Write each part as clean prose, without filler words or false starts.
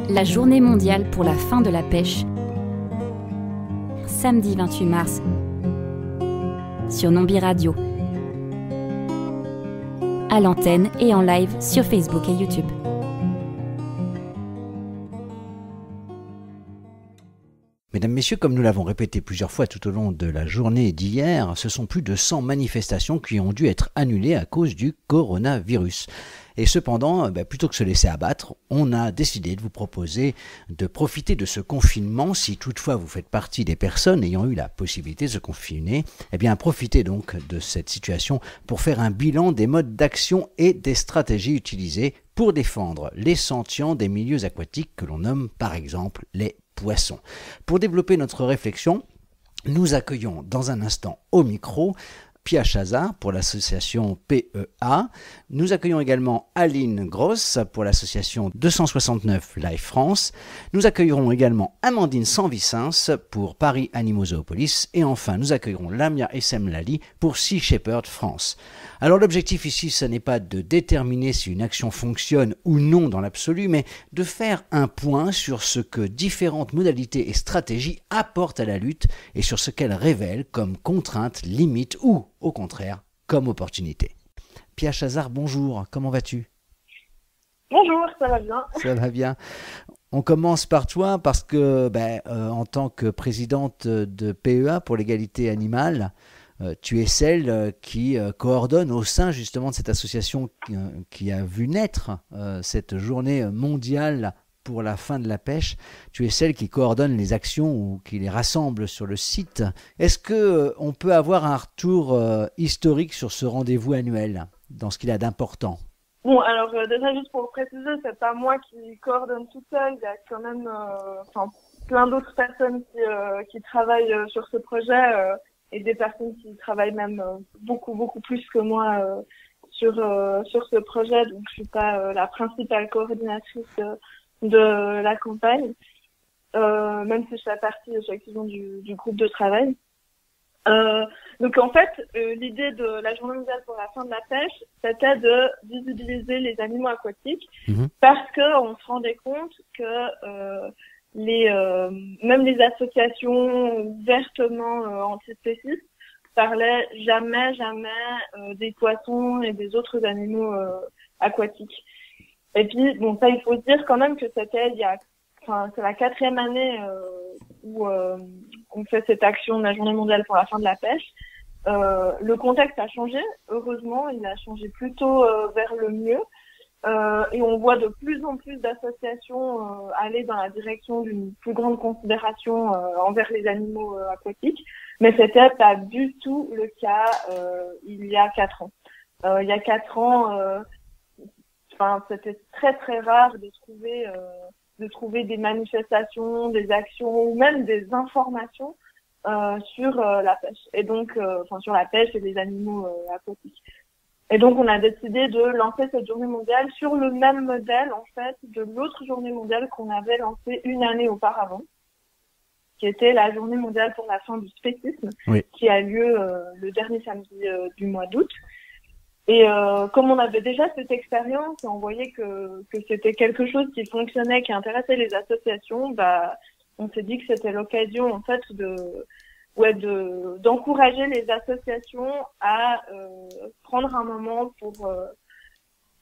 La journée mondiale pour la fin de la pêche, samedi 28 mars, sur Nombi Radio, à l'antenne et en live sur Facebook et YouTube. Mesdames, Messieurs, comme nous l'avons répété plusieurs fois tout au long de la journée d'hier, ce sont plus de 100 manifestations qui ont dû être annulées à cause du coronavirus. Et cependant, plutôt que de se laisser abattre, on a décidé de vous proposer de profiter de ce confinement, si toutefois vous faites partie des personnes ayant eu la possibilité de se confiner, profitez donc de cette situation pour faire un bilan des modes d'action et des stratégies utilisées pour défendre les sentients des milieux aquatiques que l'on nomme par exemple les poissons. Pour développer notre réflexion, nous accueillons dans un instant au micro Pia Chazard pour l'association PEA. Nous accueillons également Aline Gross pour l'association 269 Life France. Nous accueillerons également Amandine Sanvicens pour Paris Animaux Zoopolis. Et enfin, nous accueillerons Lamia Essemlali pour Sea Shepherd France. Alors l'objectif ici, ce n'est pas de déterminer si une action fonctionne ou non dans l'absolu, mais de faire un point sur ce que différentes modalités et stratégies apportent à la lutte et sur ce qu'elles révèlent comme contraintes, limites ou, au contraire, comme opportunités. Pia Chazard, bonjour, comment vas-tu ? Bonjour, ça va bien. Ça va bien. On commence par toi parce que, en tant que présidente de PEA pour l'égalité animale, tu es celle qui coordonne au sein justement de cette association qui a vu naître cette journée mondiale pour la fin de la pêche. Tu es celle qui coordonne les actions ou qui les rassemble sur le site. Est-ce qu'on peut avoir un retour historique sur ce rendez-vous annuel, dans ce qu'il a d'important ? Bon, alors déjà juste pour préciser, c'est pas moi qui coordonne toute seule. Il y a quand même plein d'autres personnes qui travaillent sur ce projet et des personnes qui travaillent même beaucoup plus que moi sur ce projet. Donc je suis pas la principale coordinatrice de la campagne, même si je fais partie effectivement du groupe de travail. Donc en fait, l'idée de la journée mondiale pour la fin de la pêche, c'était de visibiliser les animaux aquatiques parce que on se rendait compte que même les associations ouvertement antispécistes parlaient jamais des poissons et des autres animaux aquatiques. Et puis bon, ça il faut dire quand même que c'est la 4e année où on fait cette action de la journée mondiale pour la fin de la pêche. Le contexte a changé, heureusement, il a changé plutôt vers le mieux. Et on voit de plus en plus d'associations aller dans la direction d'une plus grande considération envers les animaux aquatiques. Mais c'était pas du tout le cas il y a 4 ans. Il y a 4 ans, c'était très rare de trouver des manifestations, des actions ou même des informations sur la pêche et donc sur la pêche et les animaux aquatiques. Et donc on a décidé de lancer cette journée mondiale sur le même modèle en fait de l'autre journée mondiale qu'on avait lancée une année auparavant, qui était la journée mondiale pour la fin du spécisme, qui a lieu le dernier samedi du mois d'août. Et comme on avait déjà cette expérience, on voyait que c'était quelque chose qui fonctionnait, qui intéressait les associations, on s'est dit que c'était l'occasion en fait d'encourager les associations à prendre un moment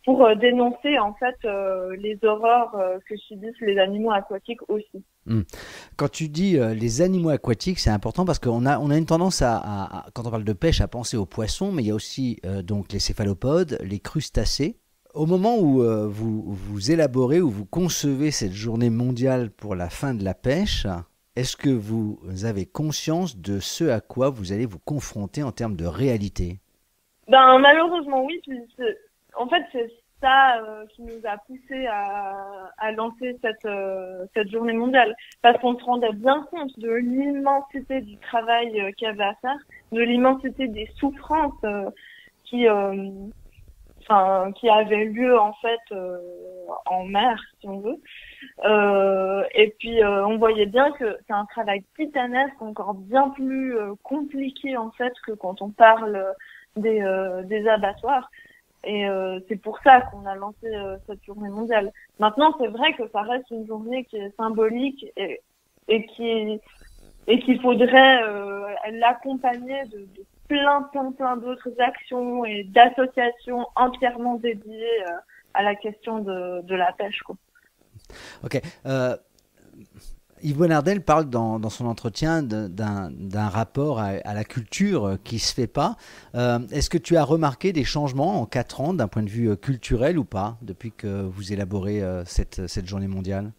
pour dénoncer en fait les horreurs que subissent les animaux aquatiques aussi. Quand tu dis les animaux aquatiques, c'est important parce qu'on a une tendance à quand on parle de pêche à penser aux poissons, mais il y a aussi donc les céphalopodes, les crustacés. Au moment où vous élaborez ou vous concevez cette journée mondiale pour la fin de la pêche, est-ce que vous avez conscience de ce à quoi vous allez vous confronter en termes de réalité ? Malheureusement oui, en fait c'est ça qui nous a poussé à lancer cette journée mondiale, parce qu'on se rendait bien compte de l'immensité du travail qu'il y avait à faire, de l'immensité des souffrances qui avaient lieu en fait en mer, si on veut. Et puis on voyait bien que c'est un travail titanesque, encore bien plus compliqué en fait que quand on parle des abattoirs. Et c'est pour ça qu'on a lancé cette journée mondiale. Maintenant, c'est vrai que ça reste une journée qui est symbolique et qu'il faudrait l'accompagner de plein d'autres actions et d'associations entièrement dédiées à la question de la pêche, quoi. Ok. Yves Bonardel parle dans son entretien d'un rapport à la culture qui se fait pas. Est-ce que tu as remarqué des changements en 4 ans d'un point de vue culturel ou pas, depuis que vous élaborez cette journée mondiale?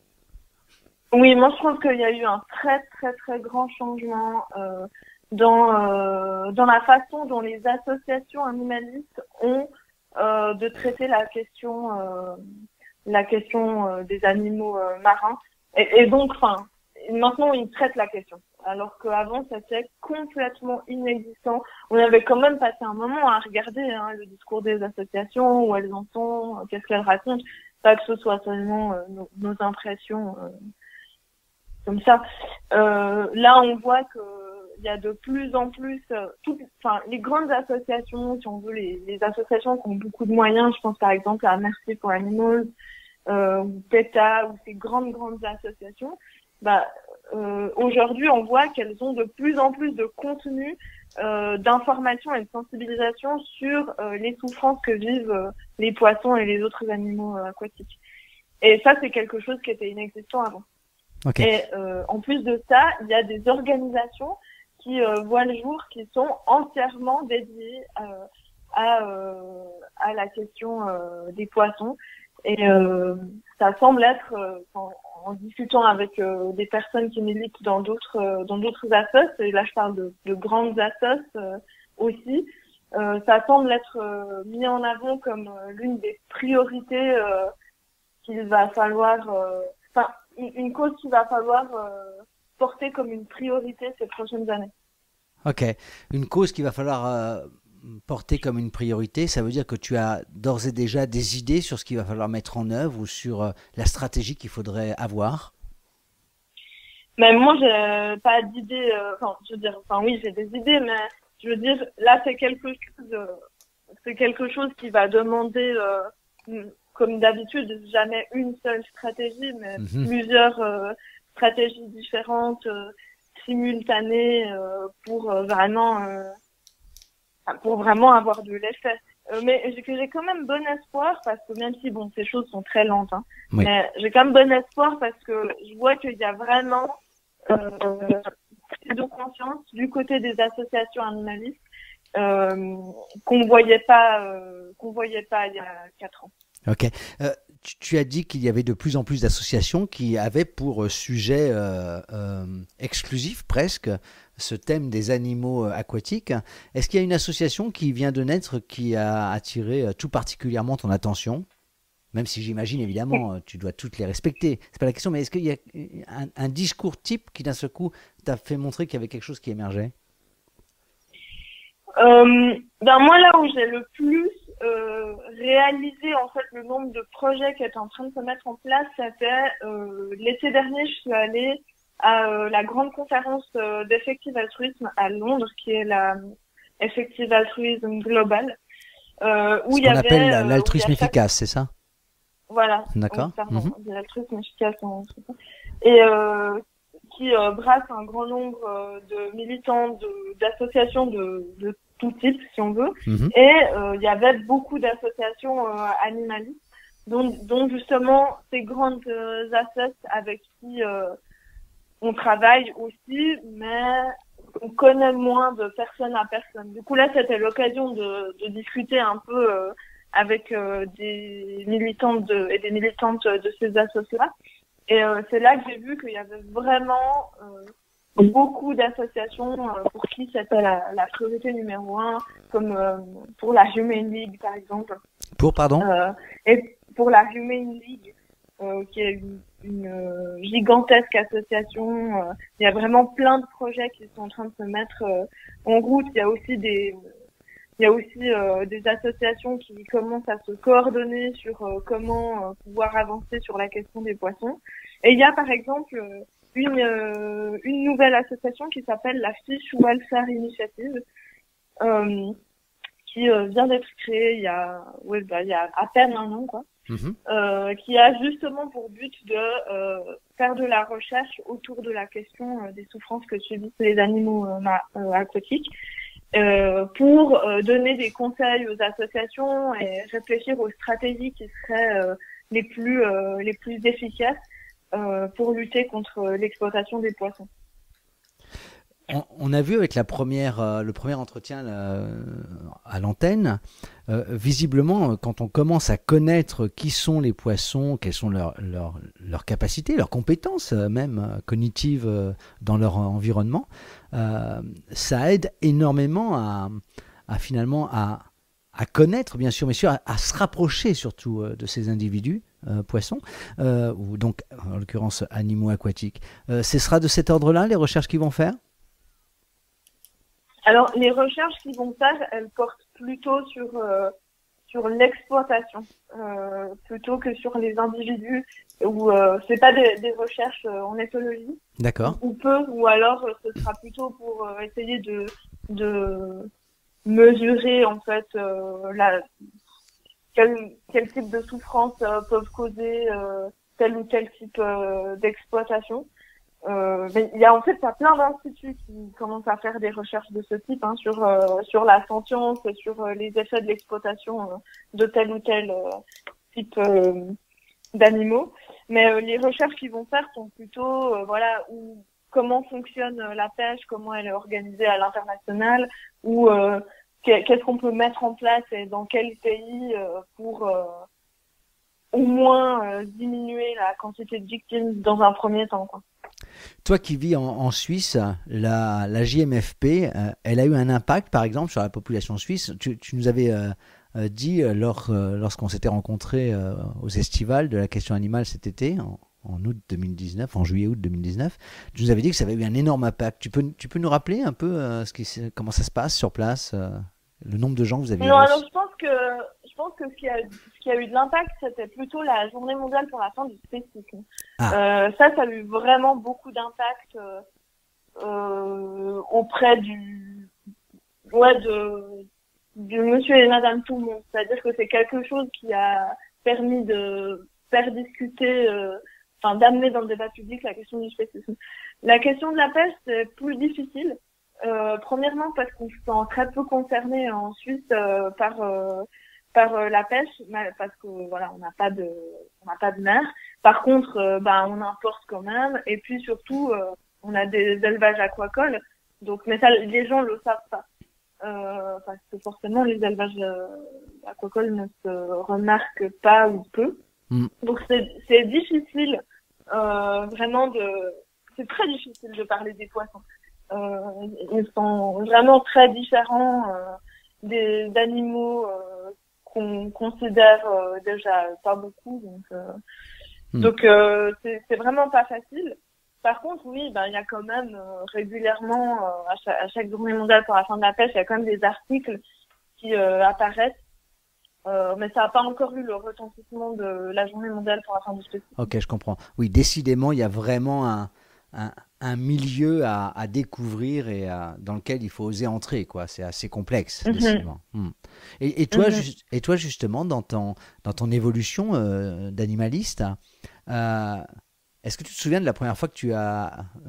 Oui, moi je trouve qu'il y a eu un très grand changement dans la façon dont les associations animalistes ont de traiter la question des animaux marins. Et donc, maintenant, ils traitent la question. Alors qu'avant, c'était complètement inexistant. On avait quand même passé un moment à regarder le discours des associations, où elles en sont, qu'est-ce qu'elles racontent. Pas que ce soit seulement nos impressions comme ça. Là, on voit que il y a de plus en plus, les grandes associations, si on veut, les associations qui ont beaucoup de moyens, je pense par exemple à Mercy for Animals, ou PETA, ou ces grandes associations, aujourd'hui, on voit qu'elles ont de plus en plus de contenu, d'information et de sensibilisation sur les souffrances que vivent les poissons et les autres animaux aquatiques. Et ça, c'est quelque chose qui était inexistant avant. Okay. Et en plus de ça, il y a des organisations qui voient le jour, qui sont entièrement dédiées à la question des poissons. Et ça semble être, en discutant avec des personnes qui militent dans d'autres assos, et là je parle de grandes assos aussi, ça semble être mis en avant comme l'une des priorités qu'il va falloir, une cause qu'il va falloir porter comme une priorité ces prochaines années. Ok, une cause qu'il va falloir porter comme une priorité, ça veut dire que tu as d'ores et déjà des idées sur ce qu'il va falloir mettre en œuvre ou sur la stratégie qu'il faudrait avoir? Mais moi, j'ai pas d'idées. Oui, j'ai des idées, mais je veux dire, là, c'est quelque chose qui va demander, comme d'habitude, jamais une seule stratégie, mais plusieurs stratégies différentes, simultanées, pour vraiment avoir de l'effet. Mais j'ai quand même bon espoir, parce que même si ces choses sont très lentes, oui. Mais j'ai quand même bon espoir parce que je vois qu'il y a vraiment de conscience du côté des associations animalistes qu'on voyait pas il y a 4 ans. Ok. Tu as dit qu'il y avait de plus en plus d'associations qui avaient pour sujet exclusif presque ce thème des animaux aquatiques. Est-ce qu'il y a une association qui vient de naître qui a attiré tout particulièrement ton attention? Même si j'imagine évidemment, tu dois toutes les respecter. C'est pas la question, mais est-ce qu'il y a un discours type qui d'un seul coup t'a fait montrer qu'il y avait quelque chose qui émergeait? Moi, là où j'ai le plus réalisé en fait le nombre de projets qui étaient en train de se mettre en place, c'était l'été dernier, je suis allée à la grande conférence d'Effective Altruisme à Londres, qui est la Effective Altruism Global, où il y avait... Ce qu'on appelle l'altruisme efficace, c'est ça? Voilà. D'accord. L'altruisme efficace. Et qui brasse un grand nombre de militants, d'associations de tout type, si on veut. Et il y avait beaucoup d'associations animalistes, dont justement ces grandes associations avec qui on travaille aussi, mais on connaît moins de personne à personne. Du coup, là, c'était l'occasion de discuter un peu avec des militantes et des militantes de ces associations-là. Et c'est là que j'ai vu qu'il y avait vraiment beaucoup d'associations pour qui c'était la priorité numéro 1, comme pour la Humane League, par exemple. Pardon et pour la Humane League, qui est une gigantesque association. Il y a vraiment plein de projets qui sont en train de se mettre en route. Il y a aussi des associations qui commencent à se coordonner sur comment pouvoir avancer sur la question des poissons. Et il y a par exemple une nouvelle association qui s'appelle la Fish Welfare Initiative, qui qui vient d'être créé il y a à peine un an, quoi. Mhm. Qui a justement pour but de faire de la recherche autour de la question des souffrances que subissent les animaux aquatiques, pour donner des conseils aux associations et réfléchir aux stratégies qui seraient les plus efficaces pour lutter contre l'exploitation des poissons. On a vu avec le premier entretien à l'antenne, visiblement, quand on commence à connaître qui sont les poissons, quelles sont leurs capacités, leurs compétences même cognitives dans leur environnement, ça aide énormément à connaître, bien sûr, mais à se rapprocher surtout de ces individus, poissons, ou donc en l'occurrence animaux aquatiques. Ce sera de cet ordre-là les recherches qu'ils vont faire ? Alors, les recherches qu'ils vont faire, elles portent plutôt sur l'exploitation, plutôt que sur les individus, ou c'est pas des recherches en éthologie. D'accord. Ou alors ce sera plutôt pour essayer de mesurer en fait quel type de souffrance peuvent causer tel ou tel type d'exploitation. Mais il y a plein d'instituts qui commencent à faire des recherches de ce type, hein, sur la sentience, sur les effets de l'exploitation de tel ou tel type d'animaux. Mais les recherches qu'ils vont faire sont plutôt comment fonctionne la pêche, comment elle est organisée à l'international, ou qu'est-ce qu'on peut mettre en place et dans quel pays pour au moins diminuer la quantité de victimes dans un premier temps, quoi. Toi qui vis en Suisse, la JMFP, elle a eu un impact, par exemple, sur la population suisse. Tu nous avais dit, lorsqu'on s'était rencontrés aux estivales de la question animale cet été, en août 2019, en juillet-août 2019, tu nous avais dit que ça avait eu un énorme impact. Tu peux nous rappeler un peu comment ça se passe sur place, le nombre de gens que vous avez Non, alors je pense que ce qui a eu de l'impact, c'était plutôt la journée mondiale pour la fin du spécisme. Ça a eu vraiment beaucoup d'impact auprès du monsieur et madame tout le monde. C'est-à-dire que c'est quelque chose qui a permis de faire discuter, d'amener dans le débat public la question du spécisme. La question de la pêche, c'est plus difficile. Premièrement parce qu'on se sent très peu concerné en Suisse par la pêche, parce que voilà, on n'a pas de mer. Par contre, on importe quand même, et puis surtout on a des élevages aquacoles. Donc, mais ça, les gens le savent pas, parce que forcément les élevages aquacoles ne se remarquent pas ou peu. Donc c'est difficile, c'est très difficile de parler des poissons. Ils sont vraiment très différents des animaux qu'on considère déjà pas beaucoup, donc c'est vraiment pas facile. Par contre, oui, il y a quand même régulièrement à chaque journée mondiale pour la fin de la pêche, il y a quand même des articles qui apparaissent. Mais ça n'a pas encore eu le retentissement de la journée mondiale pour la fin du spécisme. Ok, je comprends. Oui, décidément, il y a vraiment un milieu à découvrir et dans lequel il faut oser entrer, quoi. C'est assez complexe, décidément. Et toi, justement, dans ton évolution d'animaliste, est-ce que tu te souviens de la première fois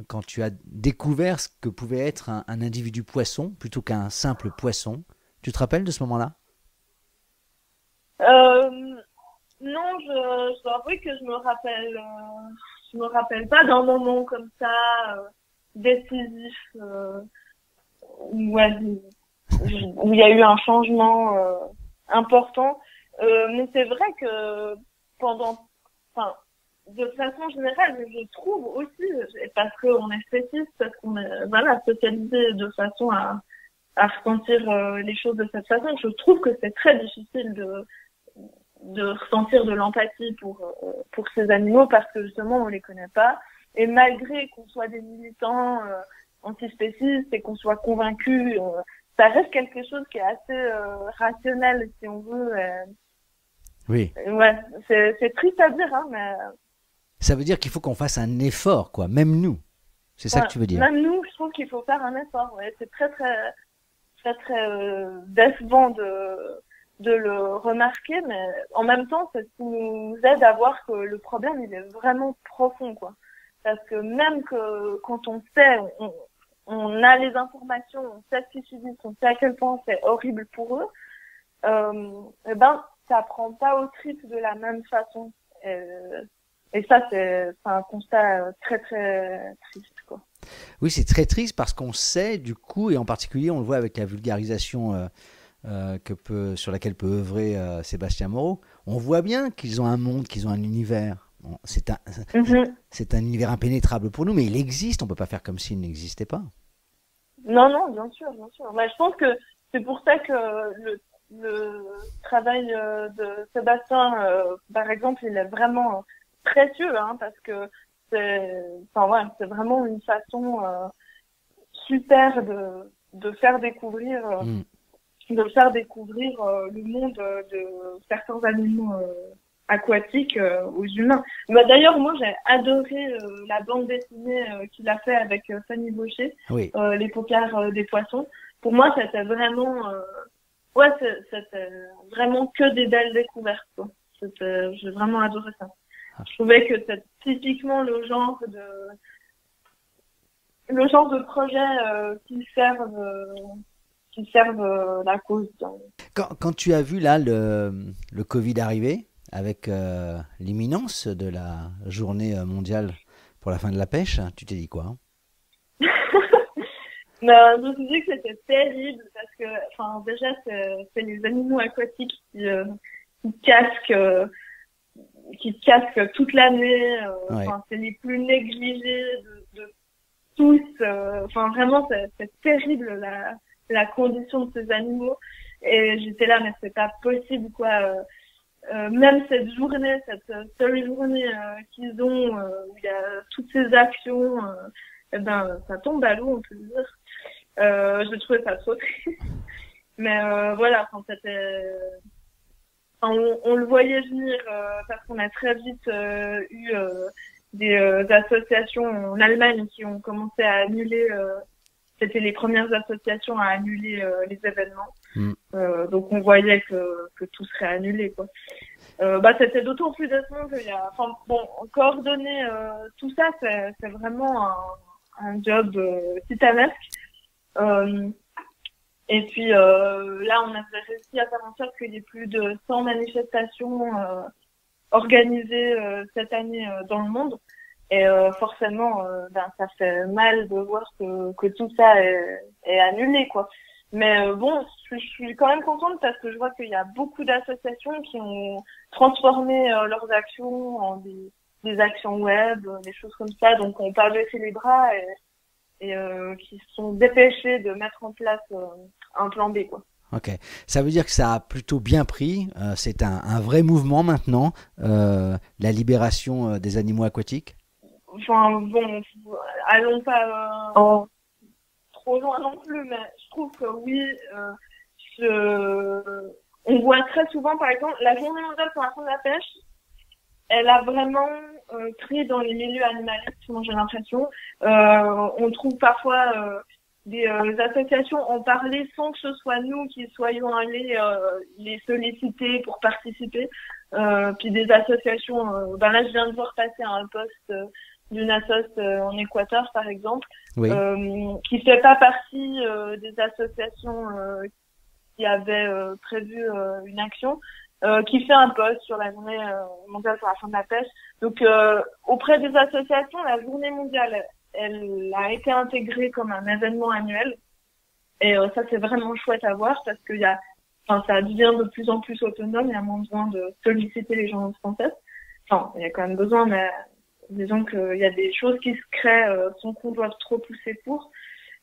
quand tu as découvert ce que pouvait être un individu poisson plutôt qu'un simple poisson? Tu te rappelles de ce moment-là? Non, je dois avouer que je me rappelle pas d'un moment comme ça décisif où il y a eu un changement important. Mais c'est vrai que de façon générale, je trouve aussi, parce qu'on est spéciste, parce qu'on est spécialisé de façon à ressentir les choses de cette façon, je trouve que c'est très difficile de ressentir de l'empathie pour ces animaux, parce que justement on les connaît pas, et malgré qu'on soit des militants antispécistes et qu'on soit convaincus, ça reste quelque chose qui est assez rationnel, si on veut. Oui. Ouais, c'est triste à dire, hein, mais ça veut dire qu'il faut qu'on fasse un effort, quoi, même nous. C'est ça que tu veux dire? Même nous, je trouve qu'il faut faire un effort. Ouais, c'est très très très très décevant de le remarquer, mais en même temps, c'est ce qui nous aide à voir que le problème, il est vraiment profond, quoi. Parce que même que quand on sait, on a les informations, on sait ce qu'ils subissent, on sait à quel point c'est horrible pour eux, eh ben, ça prend pas aux tripes de la même façon. Et ça, c'est un constat très très triste, quoi. Oui, c'est très triste parce qu'on sait du coup, et en particulier on le voit avec la vulgarisation sur laquelle peut œuvrer Sébastien Moreau, on voit bien qu'ils ont un monde, qu'ils ont un univers. Bon, c'est un univers impénétrable pour nous, mais il existe, on ne peut pas faire comme s'il n'existait pas. Non, non, bien sûr, bien sûr. Mais je pense que c'est pour ça que le travail de Sébastien, par exemple, il est vraiment précieux, hein, parce que c'est vraiment une façon super de faire découvrir le monde de certains animaux aquatiques aux humains. Bah, d'ailleurs, moi, j'ai adoré la bande dessinée qu'il a fait avec Fanny Baucher, Oui. Les paupières des poissons. Pour moi, c'était vraiment c'était vraiment que des belles découvertes, quoi. J'ai vraiment adoré ça. Je trouvais que c'est typiquement le genre de projet qui servent la cause. Quand tu as vu là le Covid arriver, avec l'imminence de la journée mondiale pour la fin de la pêche, tu t'es dit quoi, hein? Je me suis dit que c'était terrible parce que, déjà, c'est les animaux aquatiques qui casquent toute l'année. Ouais. C'est les plus négligés de tous. Vraiment, c'est terrible la condition de ces animaux. Et j'étais là, mais c'est pas possible, quoi. Même cette seule journée qu'ils ont, où il y a toutes ces actions, ça tombe à l'eau, on peut le dire. J'ai trouvé ça trop triste. Mais voilà, on le voyait venir parce qu'on a très vite eu des associations en Allemagne qui ont commencé à annuler. C'était les premières associations à annuler les événements. Donc on voyait que tout serait annulé, quoi. C'était d'autant plus décevant qu'il y a. Coordonner tout ça, c'est vraiment un job titanesque. Et puis là, on a réussi à faire en sorte qu'il y ait plus de 100 manifestations organisées cette année dans le monde. Et forcément, ça fait mal de voir que tout ça est annulé, quoi. Mais je suis quand même contente parce que je vois qu'il y a beaucoup d'associations qui ont transformé leurs actions en des actions web, des choses comme ça. Donc, on pas baissé les bras et qui se sont dépêchés de mettre en place un plan B, quoi. Ok, ça veut dire que ça a plutôt bien pris. C'est un vrai mouvement maintenant, la libération des animaux aquatiques. Allons pas trop loin non plus, mais je trouve que oui, on voit très souvent, par exemple, la Journée mondiale pour la fin de la pêche, elle a vraiment pris dans les milieux animalistes, moi j'ai l'impression. On trouve parfois des associations en parler sans que ce soit nous qui soyons allés les solliciter pour participer. Puis des associations, là je viens de voir passer un post d'une assoce en Équateur par exemple, oui. Qui fait pas partie des associations qui avaient prévu une action, qui fait un post sur la journée mondiale pour la fin de la pêche. Donc auprès des associations, la journée mondiale, elle a été intégrée comme un événement annuel. Et ça, c'est vraiment chouette à voir parce que ça devient de plus en plus autonome. Il y a moins besoin de solliciter les gens françaises. Il y a quand même besoin, mais disons qu'il y a des choses qui se créent sans qu'on doive trop pousser pour.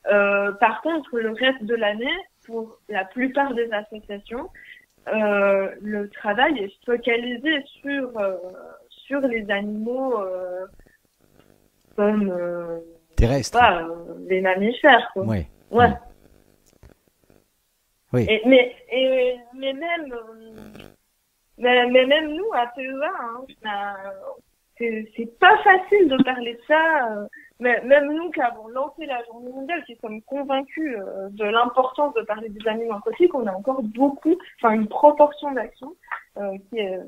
Par contre, le reste de l'année, pour la plupart des associations, le travail est focalisé sur les animaux comme terrestres, les mammifères, quoi. Oui. Ouais. Oui. Mais même nous à PEA, hein, c'est pas facile de parler de ça Mais même nous qui avons lancé la journée mondiale, qui sommes convaincus de l'importance de parler des animaux aquatiques, on a encore une proportion d'actions qui est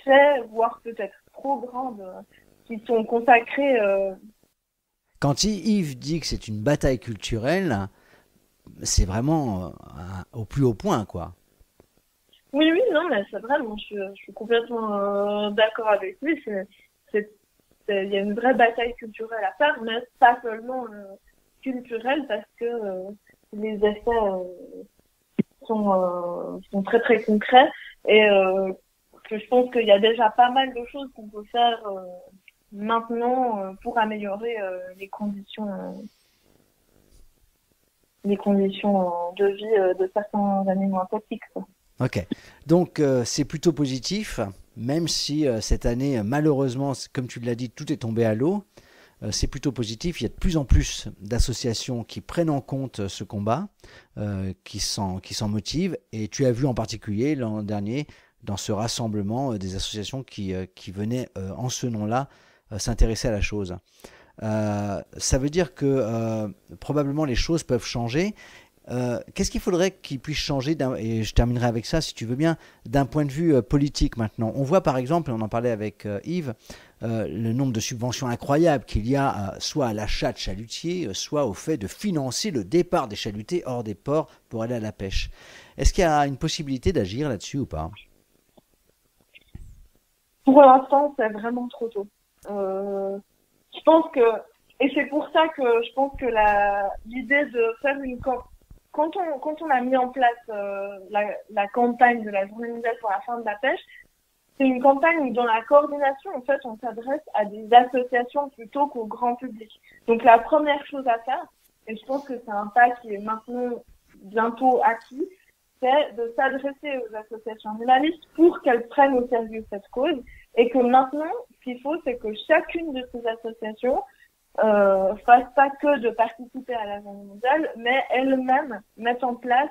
très, voire peut-être trop grande, qui sont consacrées. Quand Yves dit que c'est une bataille culturelle, c'est vraiment au plus haut point, quoi. Oui, non, mais c'est vrai, moi, je suis complètement d'accord avec lui. Il y a une vraie bataille culturelle à faire, mais pas seulement culturelle, parce que les effets sont très très concrets et que je pense qu'il y a déjà pas mal de choses qu'on peut faire maintenant pour améliorer les conditions de vie de certains animaux aquatiques, quoi. Ok, donc c'est plutôt positif, même si cette année, malheureusement, comme tu l'as dit, tout est tombé à l'eau. C'est plutôt positif, il y a de plus en plus d'associations qui prennent en compte ce combat, qui s'en motivent. Et tu as vu en particulier l'an dernier, dans ce rassemblement, des associations qui venaient en ce nom-là s'intéresser à la chose. Ça veut dire que probablement les choses peuvent changer. Qu'est-ce qu'il faudrait qu'il puisse changer, et je terminerai avec ça si tu veux bien, d'un point de vue politique maintenant. On voit par exemple, et on en parlait avec Yves, le nombre de subventions incroyables qu'il y a soit à l'achat de chalutiers, soit au fait de financer le départ des chalutiers hors des ports pour aller à la pêche. Est-ce qu'il y a une possibilité d'agir là-dessus ou pas? Pour l'instant, c'est vraiment trop tôt. Je pense que, et c'est pour ça que je pense que l'idée de faire quand on a mis en place la campagne de la Journée mondiale pour la fin de la pêche, c'est une campagne où dans la coordination, en fait, on s'adresse à des associations plutôt qu'au grand public. Donc la première chose à faire, et je pense que c'est un pas qui est maintenant bientôt acquis, c'est de s'adresser aux associations animalistes pour qu'elles prennent au sérieux cette cause, et que maintenant, ce qu'il faut, c'est que chacune de ces associations fasse pas que de participer à la journée mondiale, mais elles-mêmes mettent en place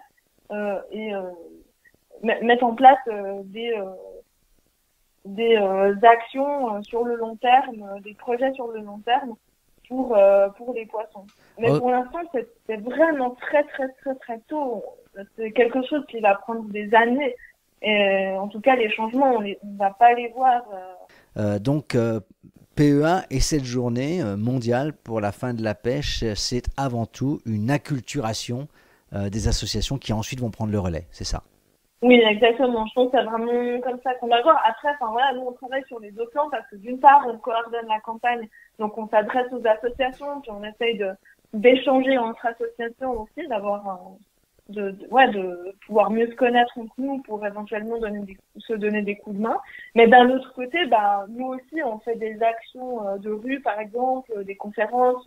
des actions sur le long terme, des projets sur le long terme pour les poissons. Mais pour l'instant, c'est vraiment très très très très tôt. C'est quelque chose qui va prendre des années. Et en tout cas, les changements, on va pas les voir. Donc PEA et cette journée mondiale pour la fin de la pêche, c'est avant tout une acculturation des associations qui ensuite vont prendre le relais, c'est ça? Oui, exactement. Je pense que c'est vraiment comme ça qu'on va voir. Après, nous on travaille sur les deux plans parce que d'une part, on coordonne la campagne, donc on s'adresse aux associations, puis on essaye d'échanger entre associations aussi, de pouvoir mieux se connaître entre nous pour éventuellement se donner des coups de main. Mais d'un autre côté, nous aussi, on fait des actions de rue, par exemple, des conférences.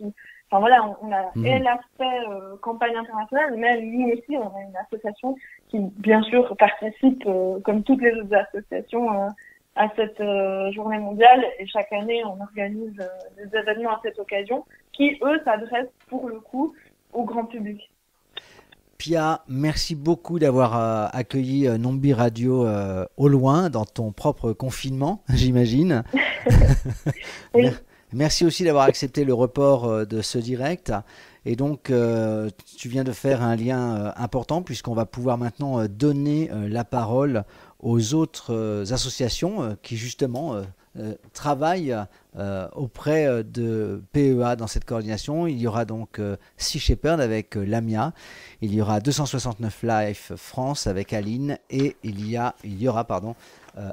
On a l'aspect campagne internationale, mais nous aussi, on a une association qui, bien sûr, participe, comme toutes les autres associations, à cette journée mondiale. Et chaque année, on organise des événements à cette occasion qui, eux, s'adressent pour le coup au grand public. Pia, merci beaucoup d'avoir accueilli Nombi Radio au loin, dans ton propre confinement, j'imagine. Oui. Merci aussi d'avoir accepté le report de ce direct. Et donc, tu viens de faire un lien important puisqu'on va pouvoir maintenant donner la parole aux autres associations qui justement travaillent auprès de PEA dans cette coordination. Il y aura donc Sea Shepherd avec Lamia, il y aura 269 Life France avec Aline et il y aura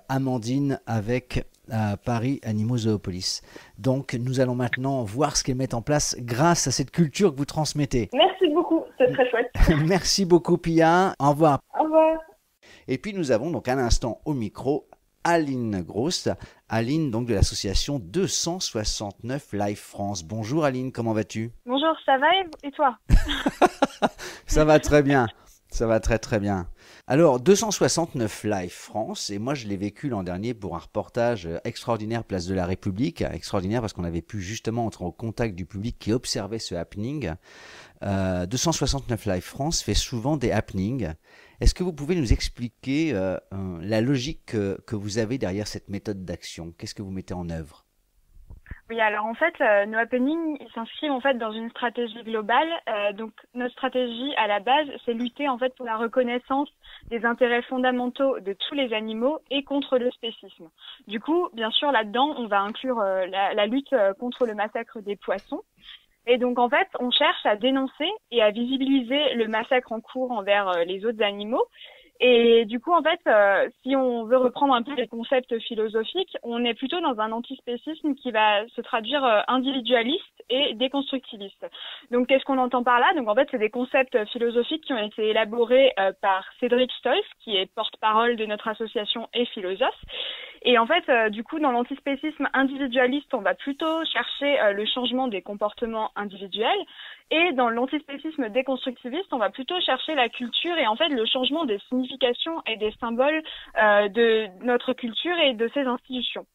Amandine avec Paris Animaux Zoopolis. Donc nous allons maintenant voir ce qu'elles mettent en place grâce à cette culture que vous transmettez. Merci beaucoup, c'est très chouette. Merci beaucoup Pia, au revoir. Au revoir. Et puis nous avons donc à l'instant au micro Aline Gross, Aline donc de l'association 269 Life France. Bonjour Aline, comment vas-tu? Bonjour, ça va et toi? Ça va très bien, ça va très très bien. Alors 269 Life France, et moi je l'ai vécu l'an dernier pour un reportage extraordinaire Place de la République, extraordinaire parce qu'on avait pu justement entrer au contact du public qui observait ce happening. 269 Life France fait souvent des happenings. Est-ce que vous pouvez nous expliquer la logique que vous avez derrière cette méthode d'action? Qu'est-ce que vous mettez en œuvre? Oui, alors en fait, nos happenings, ils s'inscrivent en fait dans une stratégie globale. Donc notre stratégie à la base, c'est lutter en fait pour la reconnaissance des intérêts fondamentaux de tous les animaux et contre le spécisme. Du coup, bien sûr, là-dedans, on va inclure la lutte contre le massacre des poissons. Et donc en fait, on cherche à dénoncer et à visibiliser le massacre en cours envers les autres animaux. Et du coup, en fait, si on veut reprendre un peu les concepts philosophiques, on est plutôt dans un antispécisme qui va se traduire individualiste et déconstructiviste. Donc, qu'est-ce qu'on entend par là? Donc, en fait, c'est des concepts philosophiques qui ont été élaborés par Cédric Stolz, qui est porte-parole de notre association et philosophe. Et en fait, du coup, dans l'antispécisme individualiste, on va plutôt chercher le changement des comportements individuels. Et dans l'antispécisme déconstructiviste, on va plutôt chercher la culture et en fait le changement des significations et des symboles de notre culture et de ses institutions.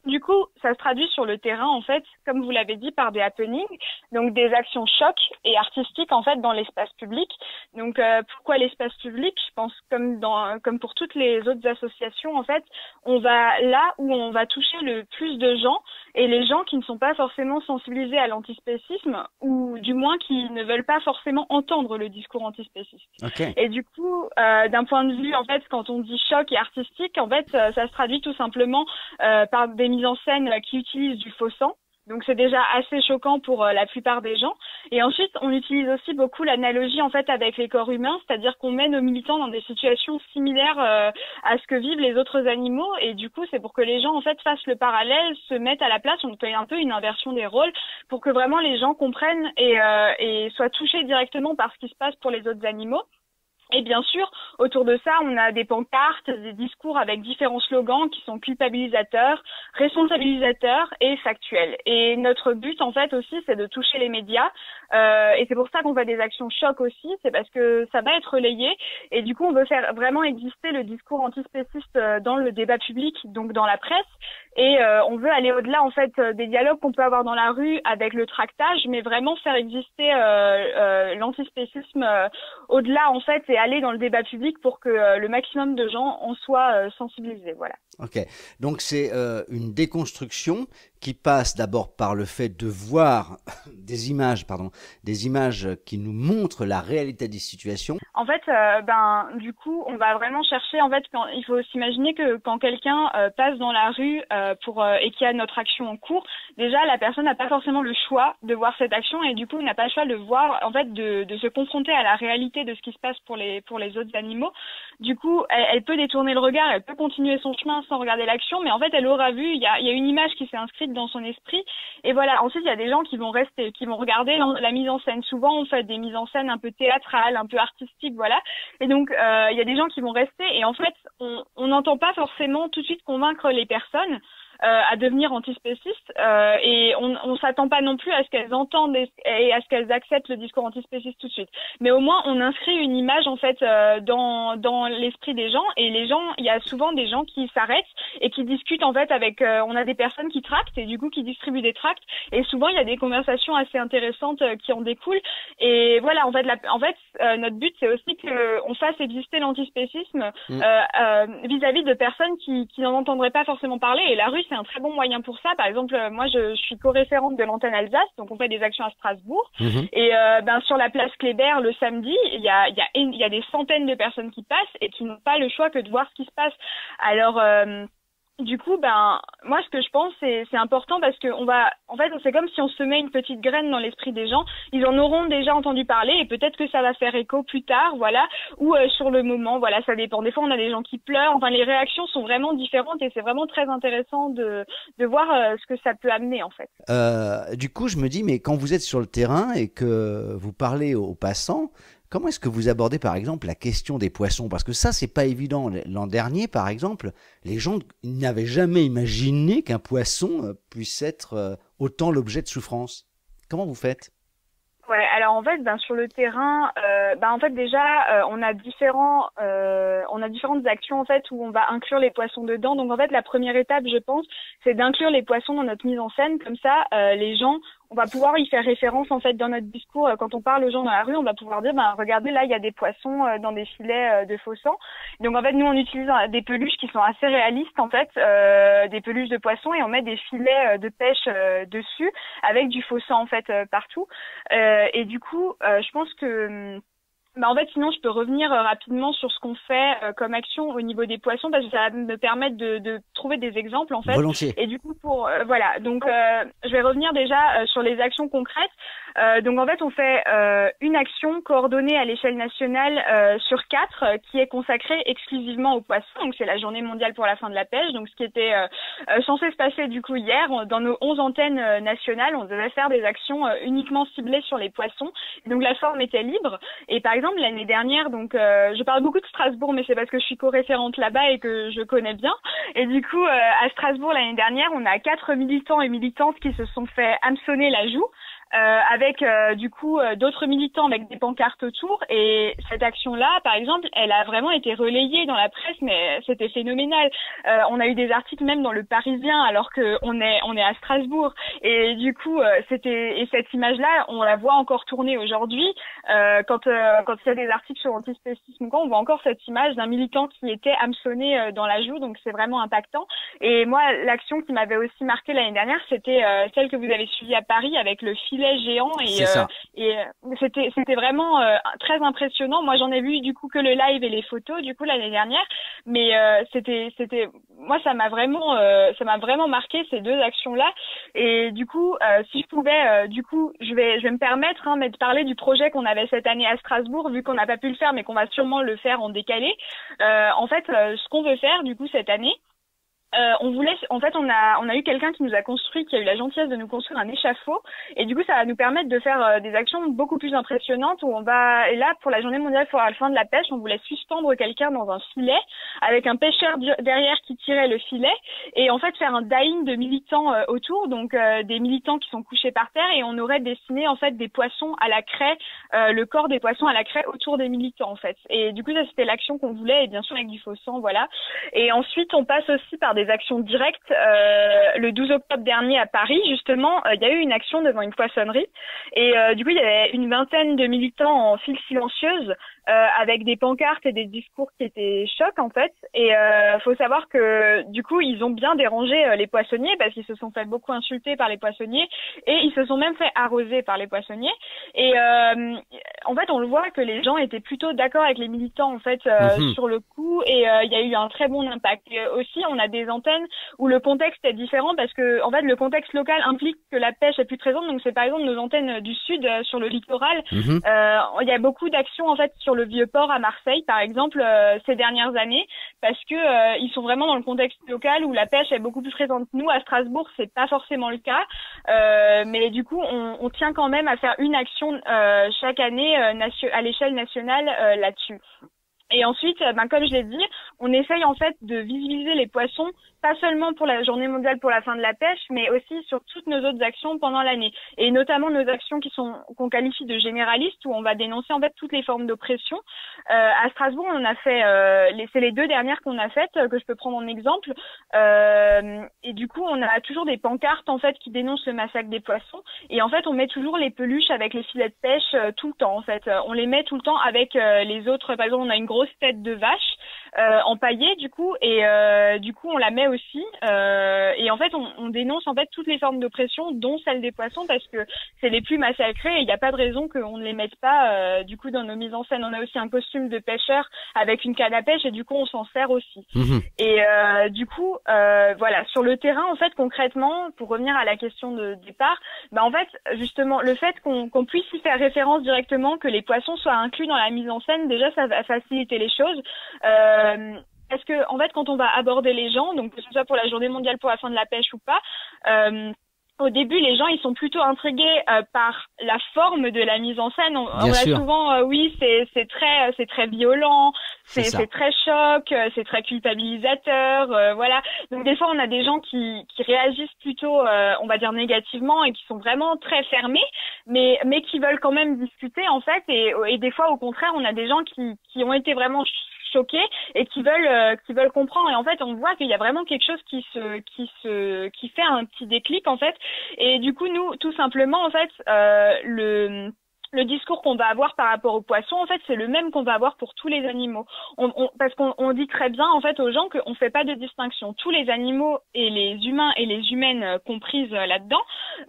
Du coup, ça se traduit sur le terrain, en fait, comme vous l'avez dit, par des happenings, donc des actions chocs et artistiques, en fait, dans l'espace public. Donc, pourquoi l'espace public? Je pense, comme pour toutes les autres associations, en fait, on va là où on va toucher le plus de gens, et les gens qui ne sont pas forcément sensibilisés à l'antispécisme, ou du moins qui ne veulent pas forcément entendre le discours antispéciste. Ok. Et du coup, d'un point de vue, en fait, quand on dit choc et artistique, en fait, ça se traduit tout simplement par des mises en scène qui utilisent du faux sang. Donc c'est déjà assez choquant pour la plupart des gens. Et ensuite, on utilise aussi beaucoup l'analogie en fait avec les corps humains, c'est-à-dire qu'on met nos militants dans des situations similaires à ce que vivent les autres animaux. Et du coup, c'est pour que les gens en fait fassent le parallèle, se mettent à la place. On fait un peu une inversion des rôles pour que vraiment les gens comprennent et soient touchés directement par ce qui se passe pour les autres animaux. Et bien sûr, autour de ça, on a des pancartes, des discours avec différents slogans qui sont culpabilisateurs, responsabilisateurs et factuels. Et notre but, en fait, aussi, c'est de toucher les médias. Et c'est pour ça qu'on fait des actions choc aussi, c'est parce que ça va être relayé. Et du coup, on veut faire vraiment exister le discours antispéciste dans le débat public, donc dans la presse. Et on veut aller au-delà, en fait, des dialogues qu'on peut avoir dans la rue avec le tractage, mais vraiment faire exister l'antispécisme au-delà, en fait, et aller dans le débat public pour que le maximum de gens en soient sensibilisés. Voilà. Ok, donc c'est une déconstruction qui passe d'abord par le fait de voir des images qui nous montrent la réalité des situations. En fait, du coup, on va vraiment chercher. En fait, il faut s'imaginer que quand quelqu'un passe dans la rue et qu'il y a notre action en cours, déjà la personne n'a pas forcément le choix de voir cette action et du coup n'a pas le choix de voir, en fait, de se confronter à la réalité de ce qui se passe pour les autres animaux. Du coup, elle peut détourner le regard, elle peut continuer son chemin sans regarder l'action, mais en fait, elle aura vu, il y a une image qui s'est inscrite dans son esprit. Et voilà, ensuite, il y a des gens qui vont rester, qui vont regarder la mise en scène. Souvent, on fait des mises en scène un peu théâtrales, un peu artistiques, voilà. Et donc, il y a des gens qui vont rester et en fait, on n'entend pas forcément tout de suite convaincre les personnes à devenir antispécistes et on s'attend pas non plus à ce qu'elles entendent et à ce qu'elles acceptent le discours antispéciste tout de suite. Mais au moins on inscrit une image en fait dans l'esprit des gens et les gens, il y a souvent des gens qui s'arrêtent et qui discutent en fait avec on a des personnes qui tractent et du coup qui distribuent des tracts et souvent il y a des conversations assez intéressantes qui en découlent et voilà en fait notre but c'est aussi que on fasse exister l'antispécisme vis-à-vis de personnes qui n'en entendraient pas forcément parler et la rue c'est un très bon moyen pour ça. Par exemple, moi, je suis co-référente de l'antenne Alsace, donc on fait des actions à Strasbourg. Et sur la place Kléber, le samedi, il y a des centaines de personnes qui passent et qui n'ont pas le choix que de voir ce qui se passe. Alors, du coup, moi, ce que je pense, c'est important parce que c'est comme si on semait une petite graine dans l'esprit des gens. Ils en auront déjà entendu parler et peut-être que ça va faire écho plus tard, voilà, ou sur le moment, voilà, ça dépend. Des fois, on a des gens qui pleurent. Enfin, les réactions sont vraiment différentes et c'est vraiment très intéressant de voir ce que ça peut amener, en fait. Du coup, je me dis, mais quand vous êtes sur le terrain et que vous parlez aux passants, comment est-ce que vous abordez, par exemple, la question des poissons? Parce que ça, c'est pas évident. L'an dernier, par exemple, les gens n'avaient jamais imaginé qu'un poisson puisse être autant l'objet de souffrance. Comment vous faites? Ouais, alors en fait, sur le terrain, on a différentes actions en fait où on va inclure les poissons dedans. Donc en fait, la première étape, je pense, c'est d'inclure les poissons dans notre mise en scène. Comme ça, les gens on va pouvoir y faire référence en fait dans notre discours quand on parle aux gens dans la rue. On va pouvoir dire, regardez là, il y a des poissons dans des filets de faux sang. Donc en fait, nous on utilise des peluches qui sont assez réalistes en fait, des peluches de poissons, et on met des filets de pêche dessus avec du faux sang en fait partout. Et du coup, je pense que en fait, sinon, je peux revenir rapidement sur ce qu'on fait comme action au niveau des poissons, parce que ça va me permettre de trouver des exemples, en fait. Volontiers. Et du coup, voilà. Donc, je vais revenir déjà sur les actions concrètes. Donc, en fait, on fait une action coordonnée à l'échelle nationale sur 4 qui est consacrée exclusivement aux poissons. Donc, c'est la Journée mondiale pour la fin de la pêche. Donc, ce qui était censé se passer du coup hier, dans nos 11 antennes nationales, on devait faire des actions uniquement ciblées sur les poissons. Donc, la forme était libre. Et par exemple, l'année dernière, donc je parle beaucoup de Strasbourg, mais c'est parce que je suis co-référente là-bas et que je connais bien. Et du coup, à Strasbourg, l'année dernière, on a 4 militants et militantes qui se sont fait hameçonner la joue. Avec du coup d'autres militants avec des pancartes autour, et cette action-là, par exemple, elle a vraiment été relayée dans la presse, mais c'était phénoménal. On a eu des articles même dans Le Parisien, alors que on est à Strasbourg, et du coup et cette image-là, on la voit encore tourner aujourd'hui. Quand il y a des articles sur antispécisme, on voit encore cette image d'un militant qui était hameçonné dans la joue, donc c'est vraiment impactant. Et moi, l'action qui m'avait aussi marquée l'année dernière, c'était celle que vous avez suivie à Paris avec le filet géant, et c'était vraiment très impressionnant. Moi, j'en ai vu du coup que le live et les photos du coup l'année dernière, mais c'était moi ça m'a vraiment marqué, ces deux actions-là. Et du coup, si je pouvais du coup je vais me permettre de parler du projet qu'on avait cette année à Strasbourg, vu qu'on n'a pas pu le faire mais qu'on va sûrement le faire en décalé. En fait, ce qu'on veut faire du coup cette année, on a eu quelqu'un qui nous a qui a eu la gentillesse de nous construire un échafaud, et du coup ça va nous permettre de faire des actions beaucoup plus impressionnantes, et là pour la Journée mondiale pour la fin de la pêche, on voulait suspendre quelqu'un dans un filet avec un pêcheur derrière qui tirait le filet, et en fait faire un die-in de militants autour, donc des militants qui sont couchés par terre, et on aurait dessiné en fait des poissons à la craie, le corps des poissons à la craie autour des militants en fait. Et du coup ça c'était l'action qu'on voulait, et bien sûr avec du faux sang, voilà. Et ensuite on passe aussi par des actions directes. Le 12 octobre dernier à Paris, justement, il y a eu une action devant une poissonnerie, et du coup il y avait une vingtaine de militants en file silencieuse avec des pancartes et des discours qui étaient chocs en fait. Et faut savoir que du coup ils ont bien dérangé les poissonniers, parce qu'ils se sont fait beaucoup insulter par les poissonniers, et ils se sont même fait arroser par les poissonniers. Et en fait on le voit que les gens étaient plutôt d'accord avec les militants en fait sur le coup, et il y a eu un très bon impact. Et aussi on a des antennes où le contexte est différent, parce que en fait le contexte local implique que la pêche est plus présente. Donc c'est par exemple nos antennes du sud sur le littoral. Il y a beaucoup d'actions en fait sur le Vieux-Port à Marseille par exemple ces dernières années, parce que ils sont vraiment dans le contexte local où la pêche est beaucoup plus présente. Nous à Strasbourg c'est pas forcément le cas, mais du coup on tient quand même à faire une action chaque année à l'échelle nationale là-dessus. Et ensuite, comme je l'ai dit, on essaye en fait de visibiliser les poissons, pas seulement pour la Journée mondiale pour la fin de la pêche, mais aussi sur toutes nos autres actions pendant l'année. Et notamment nos actions qu'on qualifie de généralistes, où on va dénoncer en fait toutes les formes d'oppression. À Strasbourg, on a fait, c'est les 2 dernières qu'on a faites, que je peux prendre en exemple. Et du coup, on a toujours des pancartes en fait qui dénoncent le massacre des poissons. Et en fait, on met toujours les peluches avec les filets de pêche tout le temps. En fait, on les met tout le temps avec les autres. Par exemple, on a une grosse tête de vache empaillée du coup, et du coup on la met aussi, et en fait on dénonce en fait toutes les formes d'oppression, dont celle des poissons, parce que c'est les plus massacrés, et il n'y a pas de raison qu'on ne les mette pas du coup dans nos mises en scène. On a aussi un costume de pêcheur avec une canne à pêche, et du coup on s'en sert aussi. Et du coup voilà, sur le terrain en fait concrètement, pour revenir à la question de départ, en fait justement le fait qu'on puisse y faire référence directement, que les poissons soient inclus dans la mise en scène, déjà ça va faciliter les choses. Parce que en fait quand on va aborder les gens, donc que ce soit pour la Journée mondiale pour la fin de la pêche ou pas, au début les gens ils sont plutôt intrigués par la forme de la mise en scène. On a souvent oui c'est très violent, c'est très choc, c'est très culpabilisateur, voilà. Donc des fois on a des gens qui réagissent plutôt on va dire négativement, et qui sont vraiment très fermés, mais qui veulent quand même discuter en fait, et des fois au contraire on a des gens qui ont été vraiment choqués et qui veulent comprendre. Et en fait, on voit qu'il y a vraiment quelque chose qui fait un petit déclic en fait. Et du coup, nous, tout simplement, en fait, le discours qu'on va avoir par rapport aux poissons, en fait, c'est le même qu'on va avoir pour tous les animaux. Parce qu'on dit très bien, en fait, aux gens qu'on fait pas de distinction. Tous les animaux et les humains et les humaines comprises là-dedans,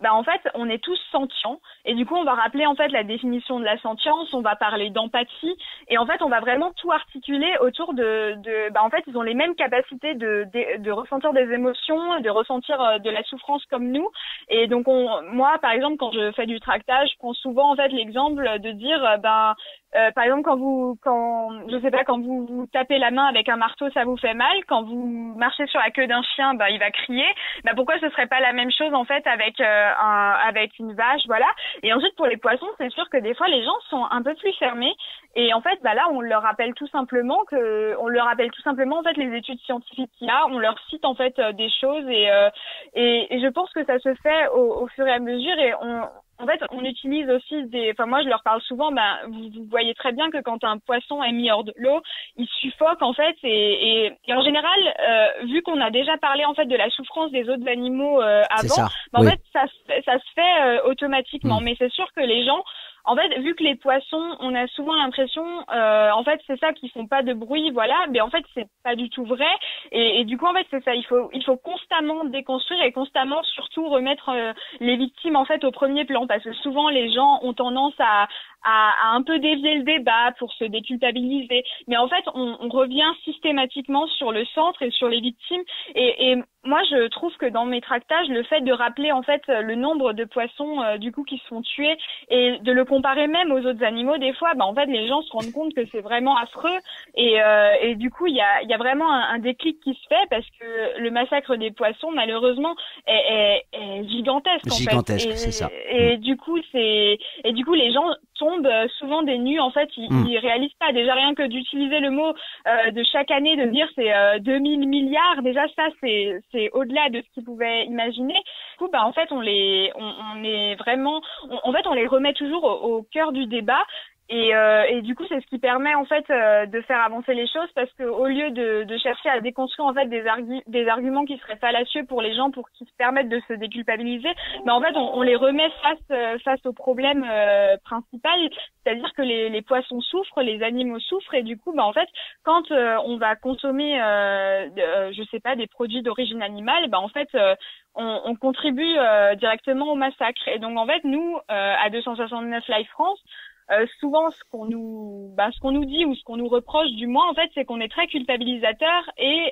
en fait, on est tous sentients. Et du coup, on va rappeler, en fait, la définition de la sentience, on va parler d'empathie. Et en fait, on va vraiment tout articuler autour en fait, ils ont les mêmes capacités de ressentir des émotions, de ressentir de la souffrance comme nous. Et donc, moi, par exemple, quand je fais du tractage, je prends souvent, en fait, l'exemple de dire par exemple quand vous tapez la main avec un marteau, ça vous fait mal. Quand vous marchez sur la queue d'un chien, il va crier. Pourquoi ce serait pas la même chose en fait avec une vache, voilà. Et ensuite pour les poissons, c'est sûr que des fois les gens sont un peu plus fermés. Et en fait, là, on leur rappelle tout simplement en fait les études scientifiques qu'il y a. On leur cite en fait des choses et je pense que ça se fait au fur et à mesure et en fait, on utilise aussi moi, je leur parle souvent, vous voyez très bien que quand un poisson est mis hors de l'eau, il suffoque, en fait, et en général, vu qu'on a déjà parlé, en fait, de la souffrance des autres animaux, avant, en fait, ça se fait, automatiquement. Mais c'est sûr que les gens, en fait, vu que les poissons, on a souvent l'impression, en fait, c'est ça, qu'ils font pas de bruit, voilà, mais en fait, c'est pas du tout vrai. Et du coup, en fait, c'est ça, il faut constamment déconstruire et constamment, surtout, remettre les victimes, en fait, au premier plan, parce que souvent, les gens ont tendance à un peu dévier le débat pour se déculpabiliser. Mais en fait, on revient systématiquement sur le centre et sur les victimes. Et moi, je trouve que dans mes tractages, le fait de rappeler en fait le nombre de poissons du coup qui se font tuer et de le comparer même aux autres animaux, des fois, en fait, les gens se rendent compte que c'est vraiment affreux. Et du coup, il y a vraiment un déclic qui se fait parce que le massacre des poissons, malheureusement, est gigantesque. Gigantesque, c'est ça. Et du coup, les gens tombent souvent des nues. En fait, ils réalisent pas. Déjà, rien que d'utiliser le mot de chaque année, de dire c'est 2000 milliards, déjà ça, c'est au-delà de ce qu'ils pouvaient imaginer. Du coup, en fait, on les remet toujours au cœur du débat. Et du coup, c'est ce qui permet en fait de faire avancer les choses parce que au lieu de chercher à déconstruire en fait des arguments qui seraient fallacieux pour les gens pour qu'ils se permettent de se déculpabiliser, en fait on les remet face au problème principal, c'est-à-dire que les poissons souffrent, les animaux souffrent et du coup en fait quand on va consommer je sais pas des produits d'origine animale, en fait on contribue directement au massacre. Et donc en fait nous à 269 Live France, souvent ce qu'on nous dit ou ce qu'on nous reproche du moins en fait c'est qu'on est très culpabilisateur et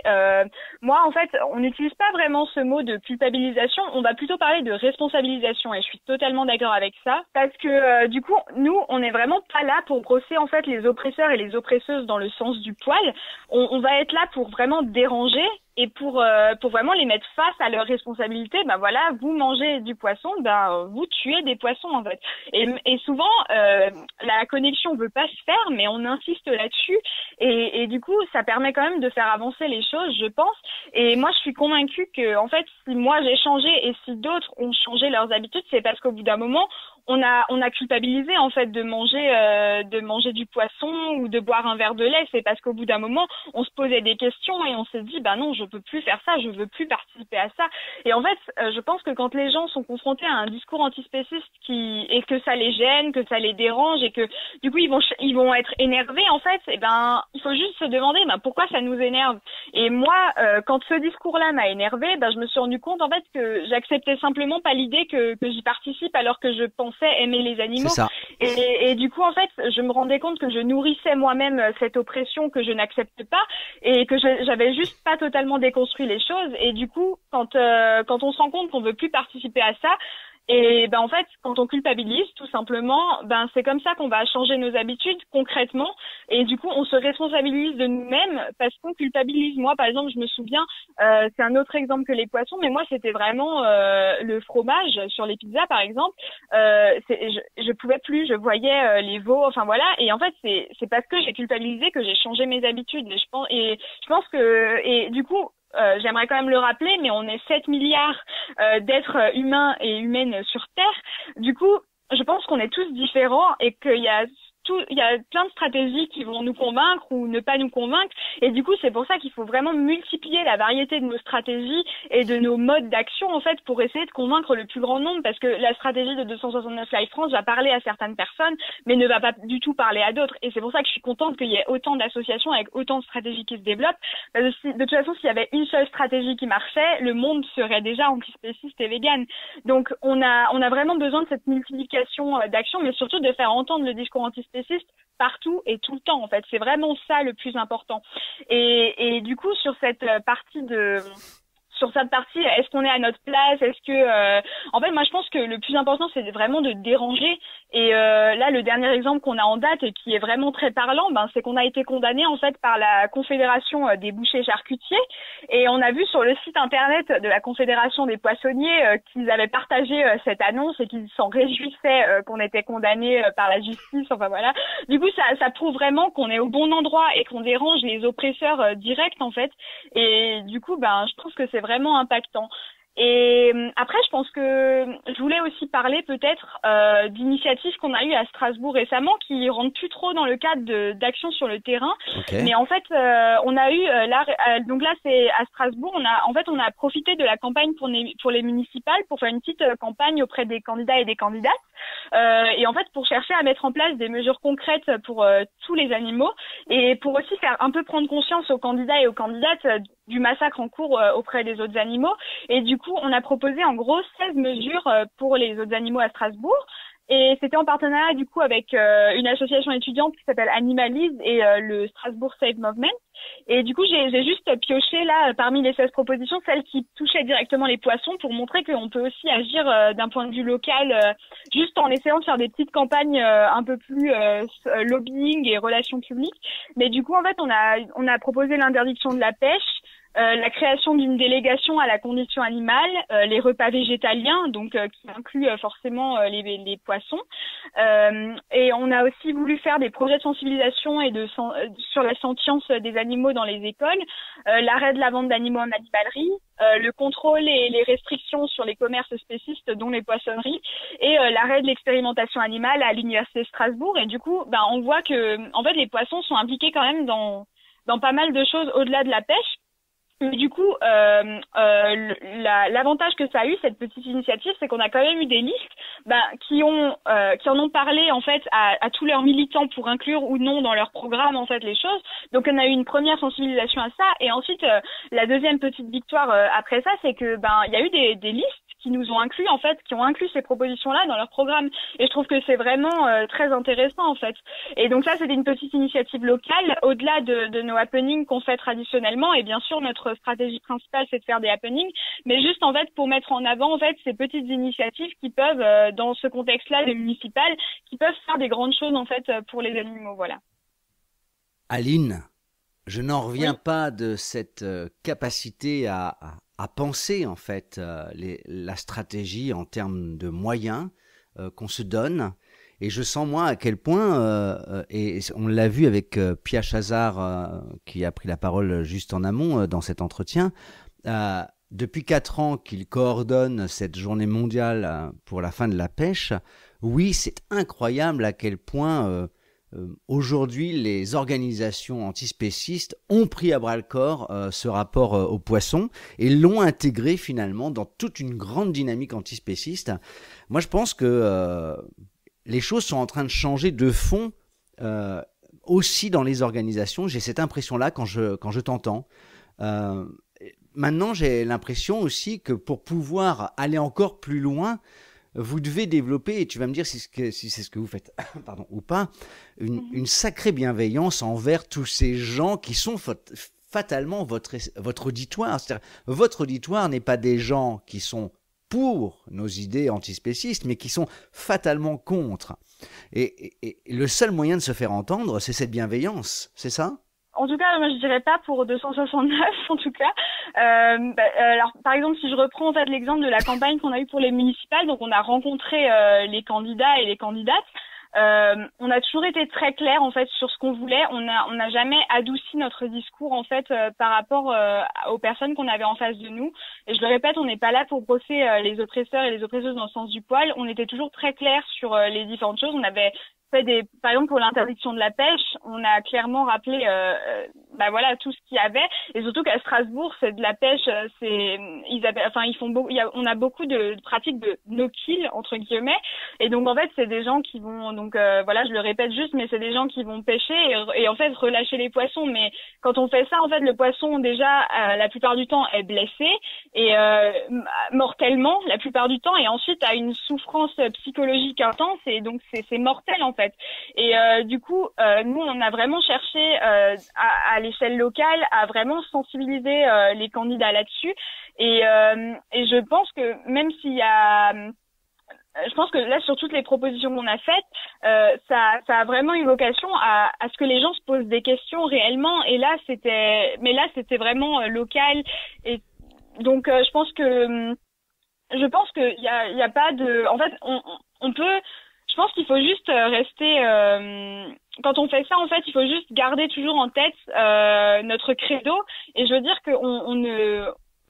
moi en fait on n'utilise pas vraiment ce mot de culpabilisation, on va plutôt parler de responsabilisation et je suis totalement d'accord avec ça parce que du coup nous on n'est vraiment pas là pour brosser en fait les oppresseurs et les oppresseuses dans le sens du poil, on va être là pour vraiment déranger et pour vraiment les mettre face à leurs responsabilités. Voilà, vous mangez du poisson, vous tuez des poissons en fait. Et souvent la connexion veut pas se faire, mais on insiste là-dessus et du coup ça permet quand même de faire avancer les choses, je pense. Et moi je suis convaincue que en fait si moi j'ai changé et si d'autres ont changé leurs habitudes, c'est parce qu'au bout d'un moment on a culpabilisé en fait de manger du poisson ou de boire un verre de lait. C'est parce qu'au bout d'un moment on se posait des questions et on s'est dit non, je peux plus faire ça, je veux plus participer à ça. Et en fait je pense que quand les gens sont confrontés à un discours antispéciste et que ça les gêne, que ça les dérange et que du coup ils vont être énervés en fait, il faut juste se demander pourquoi ça nous énerve. Et moi quand ce discours-là m'a énervé, je me suis rendu compte en fait que j'acceptais simplement pas l'idée que j'y participe alors que je pensais aimer les animaux. Et du coup en fait je me rendais compte que je nourrissais moi-même cette oppression que je n'accepte pas et que j'avais juste pas totalement déconstruit les choses. Et du coup quand on se rend compte qu'on veut plus participer à ça, et en fait, quand on culpabilise, tout simplement, c'est comme ça qu'on va changer nos habitudes concrètement. Et du coup, on se responsabilise de nous-mêmes parce qu'on culpabilise. Moi, par exemple, je me souviens, c'est un autre exemple que les poissons, mais moi, c'était vraiment le fromage sur les pizzas, par exemple. Je pouvais plus, je voyais les veaux, enfin voilà. Et en fait, c'est parce que j'ai culpabilisé que j'ai changé mes habitudes. Et je pense que, et du coup, j'aimerais quand même le rappeler, mais on est 7 milliards d'êtres humains et humaines sur Terre. Du coup, je pense qu'on est tous différents et qu'il y a il y a plein de stratégies qui vont nous convaincre ou ne pas nous convaincre. Et du coup, c'est pour ça qu'il faut vraiment multiplier la variété de nos stratégies et de nos modes d'action, en fait, pour essayer de convaincre le plus grand nombre. Parce que la stratégie de 269 Live France va parler à certaines personnes, mais ne va pas du tout parler à d'autres. Et c'est pour ça que je suis contente qu'il y ait autant d'associations avec autant de stratégies qui se développent. Parce que de toute façon, s'il y avait une seule stratégie qui marchait, le monde serait déjà antispéciste et vegan. Donc, on a vraiment besoin de cette multiplication d'actions, mais surtout de faire entendre le discours antispéciste partout et tout le temps, en fait. C'est vraiment ça le plus important. Et du coup, sur cette partie, est-ce qu'on est à notre place? Est-ce que, en fait, moi, je pense que le plus important, c'est vraiment de déranger. Et là, le dernier exemple qu'on a en date et qui est vraiment très parlant, c'est qu'on a été condamné en fait par la Confédération des bouchers charcutiers. Et on a vu sur le site internet de la Confédération des poissonniers qu'ils avaient partagé cette annonce et qu'ils s'en réjouissaient qu'on était condamné par la justice. Enfin voilà. Du coup, ça prouve vraiment qu'on est au bon endroit et qu'on dérange les oppresseurs directs en fait. Et du coup, je pense que c'est vraiment impactant. Et après, je pense que je voulais aussi parler peut-être d'initiatives qu'on a eues à Strasbourg récemment qui rentrent plus trop dans le cadre d'actions sur le terrain. Okay. Mais en fait, on a eu donc là c'est à Strasbourg. On a profité de la campagne pour les municipales pour faire une petite campagne auprès des candidats et des candidates. Et en fait, pour chercher à mettre en place des mesures concrètes pour tous les animaux et pour aussi faire un peu prendre conscience aux candidats et aux candidates du massacre en cours auprès des autres animaux. Et du coup, on a proposé en gros 16 mesures pour les autres animaux à Strasbourg. Et c'était en partenariat du coup avec une association étudiante qui s'appelle Animalise et le Strasbourg Safe Movement. Et du coup, j'ai juste pioché là parmi les 16 propositions celles qui touchaient directement les poissons pour montrer qu'on peut aussi agir d'un point de vue local juste en essayant de faire des petites campagnes un peu plus lobbying et relations publiques. Mais du coup, en fait, on a proposé l'interdiction de la pêche, la création d'une délégation à la condition animale, les repas végétaliens, donc qui inclut forcément les poissons. Et on a aussi voulu faire des projets de sensibilisation et sur la sentience des animaux dans les écoles, l'arrêt de la vente d'animaux en animalerie, le contrôle et les restrictions sur les commerces spécistes, dont les poissonneries, et l'arrêt de l'expérimentation animale à l'université de Strasbourg. Et du coup, on voit que en fait les poissons sont impliqués quand même dans pas mal de choses au-delà de la pêche. Mais du coup, l'avantage que ça a eu, cette petite initiative, c'est qu'on a quand même eu des listes qui en ont parlé en fait à tous leurs militants pour inclure ou non dans leur programme en fait les choses. Donc on a eu une première sensibilisation à ça, et ensuite la deuxième petite victoire après ça, c'est que il y a eu des listes qui nous ont inclus en fait, qui ont inclus ces propositions-là dans leur programme. Et je trouve que c'est vraiment très intéressant en fait. Et donc ça, c'était une petite initiative locale, au-delà de nos happenings qu'on fait traditionnellement. Et bien sûr, notre stratégie principale, c'est de faire des happenings, mais juste en fait pour mettre en avant en fait ces petites initiatives qui peuvent, dans ce contexte-là, des municipales, qui peuvent faire des grandes choses en fait pour les animaux. Voilà. Aline, je n'en reviens pas de cette capacité à penser en fait la stratégie en termes de moyens qu'on se donne, et je sens moi à quel point et on l'a vu avec Pia Chazard qui a pris la parole juste en amont dans cet entretien, depuis 4 ans qu'il coordonne cette journée mondiale pour la fin de la pêche. Oui, c'est incroyable à quel point aujourd'hui, les organisations antispécistes ont pris à bras-le-corps ce rapport aux poissons et l'ont intégré finalement dans toute une grande dynamique antispéciste. Moi, je pense que les choses sont en train de changer de fond aussi dans les organisations. J'ai cette impression-là quand je t'entends. Maintenant, j'ai l'impression aussi que pour pouvoir aller encore plus loin, vous devez développer, et tu vas me dire si c'est ce que vous faites pardon, ou pas, une sacrée bienveillance envers tous ces gens qui sont fatalement votre auditoire. C'est-à-dire, votre auditoire n'est pas des gens qui sont pour nos idées antispécistes, mais qui sont fatalement contre. Et le seul moyen de se faire entendre, c'est cette bienveillance, c'est ça ? En tout cas, moi je dirais pas pour 269 en tout cas. Alors par exemple, si je reprends en fait l'exemple de la campagne qu'on a eue pour les municipales, donc on a rencontré les candidats et les candidates. On a toujours été très clair en fait sur ce qu'on voulait. On n'a jamais adouci notre discours en fait par rapport aux personnes qu'on avait en face de nous. Et je le répète, on n'est pas là pour brosser les oppresseurs et les oppresseuses dans le sens du poil. On était toujours très clair sur les différentes choses. On avait par exemple pour l'interdiction de la pêche, on a clairement rappelé voilà tout ce qu'il y avait, et surtout qu'à Strasbourg c'est de la pêche, on a beaucoup de pratiques de no-kill entre guillemets, et donc en fait c'est des gens qui vont je le répète juste, mais c'est des gens qui vont pêcher et en fait relâcher les poissons, mais quand on fait ça en fait le poisson déjà la plupart du temps est blessé et mortellement la plupart du temps, et ensuite a une souffrance psychologique intense, et donc c'est mortel en fait. Et du coup nous on a vraiment cherché à l'échelle locale à vraiment sensibiliser les candidats là-dessus, et je pense que même s'il y a je pense que là, sur toutes les propositions qu'on a faites, ça a vraiment eu vocation à ce que les gens se posent des questions réellement. Et là, c'était vraiment local. Et donc, je pense qu'il y a pas de, en fait, on peut, je pense qu'il faut juste rester, quand on fait ça, en fait, il faut juste garder toujours en tête, notre credo. Et je veux dire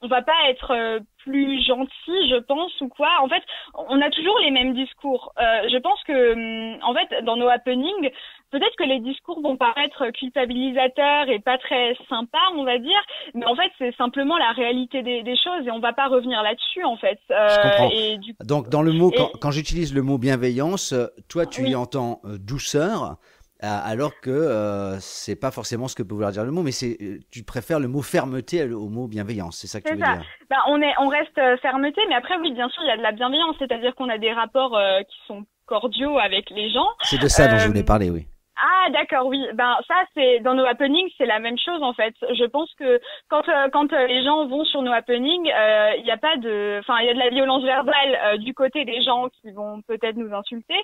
on va pas être plus gentil, je pense, ou quoi. En fait, on a toujours les mêmes discours. Je pense que, en fait, dans nos happenings, peut-être que les discours vont paraître culpabilisateurs et pas très sympas, on va dire, mais en fait, c'est simplement la réalité des choses, et on va pas revenir là-dessus, en fait. Je comprends. Et donc, dans le mot, quand j'utilise le mot bienveillance, toi, tu y entends douceur. Alors que c'est pas forcément ce que peut vouloir dire le mot, mais tu préfères le mot fermeté au mot bienveillance, c'est ça que tu veux dire? On reste fermeté, mais après oui, bien sûr, il y a de la bienveillance, c'est-à-dire qu'on a des rapports qui sont cordiaux avec les gens. C'est de ça dont je voulais parler, oui. Ah d'accord, oui. Ça c'est dans nos happenings, c'est la même chose en fait. Je pense que quand les gens vont sur nos happenings, il y a de la violence verbale du côté des gens qui vont peut-être nous insulter.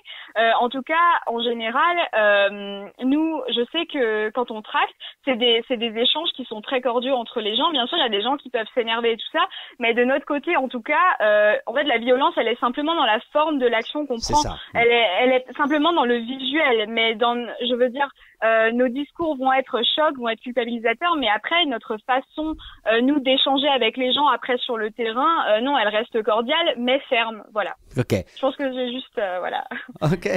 En tout cas, en général, nous, je sais que quand on traque, c'est des échanges qui sont très cordiaux entre les gens. Bien sûr, il y a des gens qui peuvent s'énerver et tout ça, mais de notre côté, en tout cas, en fait, la violence, elle est simplement dans la forme de l'action qu'on prend. Ça. Elle est simplement dans le visuel, mais je veux dire, nos discours vont être chocs, vont être culpabilisateurs, mais après, notre façon, nous, d'échanger avec les gens après sur le terrain, non, elle reste cordiale, mais ferme, voilà. Ok. Je pense que j'ai juste, voilà. Ok.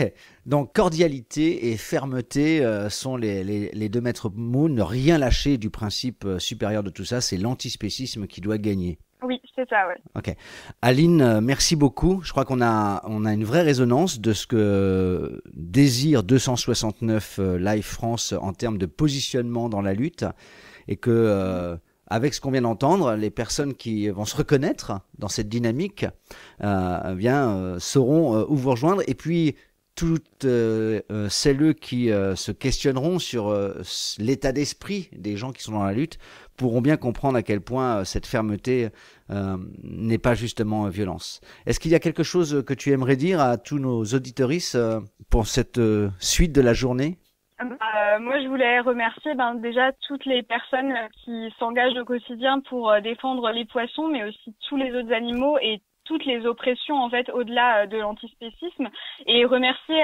Donc, cordialité et fermeté sont les deux maîtres mots. Ne rien lâcher du principe supérieur de tout ça, c'est l'antispécisme qui doit gagner. Oui, c'est ça, ouais. Ok. Aline, merci beaucoup. Je crois qu'on a une vraie résonance de ce que désire 269 Live France en termes de positionnement dans la lutte, et que avec ce qu'on vient d'entendre, les personnes qui vont se reconnaître dans cette dynamique sauront où vous rejoindre. Et puis toutes celles qui se questionneront sur l'état d'esprit des gens qui sont dans la lutte pourront bien comprendre à quel point cette fermeté n'est pas justement violence. Est-ce qu'il y a quelque chose que tu aimerais dire à tous nos auditeuristes pour cette suite de la journée? Moi, je voulais remercier déjà toutes les personnes qui s'engagent au quotidien pour défendre les poissons, mais aussi tous les autres animaux et toutes les oppressions en fait au-delà de l'antispécisme, et remercier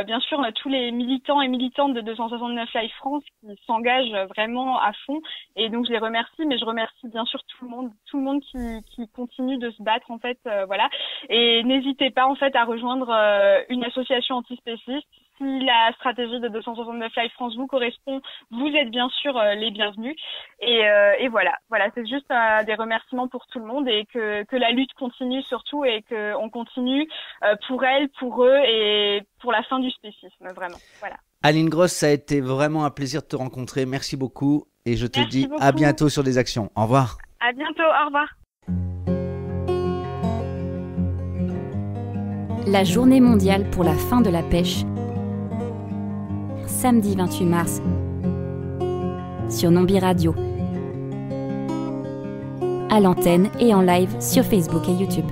bien sûr tous les militants et militantes de 269 Live France qui s'engagent vraiment à fond, et donc je les remercie, mais je remercie bien sûr tout le monde qui continue de se battre en fait, voilà, et n'hésitez pas en fait à rejoindre une association antispéciste. Si la stratégie de 269 Live France vous correspond, vous êtes bien sûr les bienvenus. Et voilà, c'est juste des remerciements pour tout le monde, et que la lutte continue surtout, et qu'on continue pour elles, pour eux et pour la fin du spécisme, vraiment. Voilà. Aline Gross, ça a été vraiment un plaisir de te rencontrer. Merci beaucoup, et je te dis à bientôt sur des actions. Au revoir. À bientôt, au revoir. La journée mondiale pour la fin de la pêche, samedi 28 mars, sur Nombi Radio, à l'antenne et en live sur Facebook et YouTube.